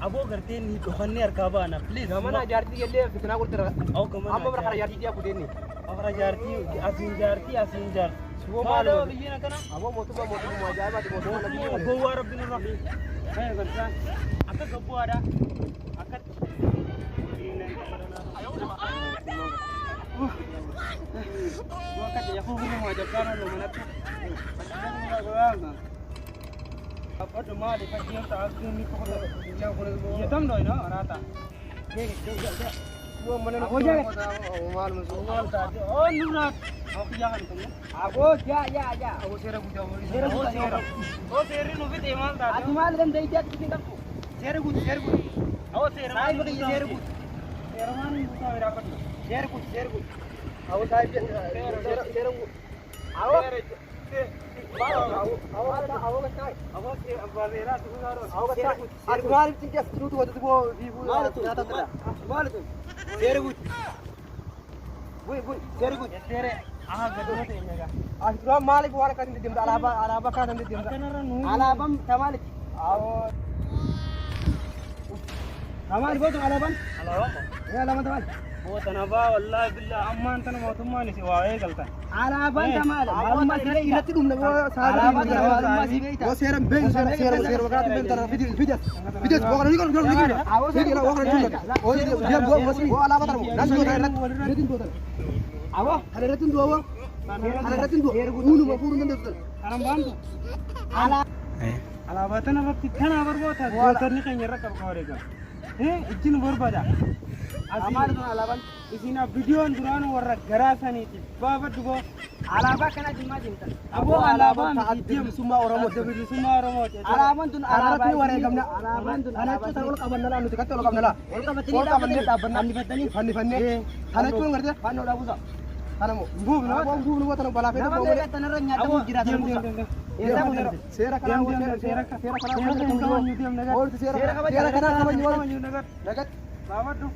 Abo garteen ni dohanni arkabana please mana jarti yelle fitna kurtira aw kamana amma bara jarti dia kudeni awra jarti asin jar suwo malo malo biyina kana abo motu mo jaba di motu na biyo go wa rabbina rabbi hay garta aka gabbu ada aka wakati ya kuhu mo jabana lo manatu apa tu mali kajian tak agni ko yang ko ye tam doi no rata wo mane Abo jaga. mal musu mal ta oh nurat aku jangan kamu abo ya abo sera buja wori oh seri nu bit emal ta ati mal dan dai dia kini kam sera gut oh seri sai bagi sera gut man buta wira kat sera gut abo sai sera gut abo वो तनाबा वल्लाह बिल्लाह अम्मान तना मोतुम्मा नि सिवा ए गलता alaban tamal alma sire ilati dum wo saada alma sire wo seram ben sera wakat ben tara fides wo kana nikon awo sira wo kana tunga o dia bo wasni wo alaba tara nasu do rat retin do tara awo ala retin do wo ala retin do unu ma furu nande do aram bantu ala batana waktu kana barbo tha wo tarni kanya rakab khawarega ijin borbada amal do alaban isina video durano warra garasani baba dugo alaba kana jima jinta abo alaba ta'addim summa oromo debi suma romo alaban dun alaba ni ware gamna alaban dun alaba tarol kabannala anu tikatol kabannala ol kabanne tabanni fanni hanatu ngarte fanno da buza hanamo mbub no tan bala fe abo tanaranya tamu jira sera kana sera kana nagat baba du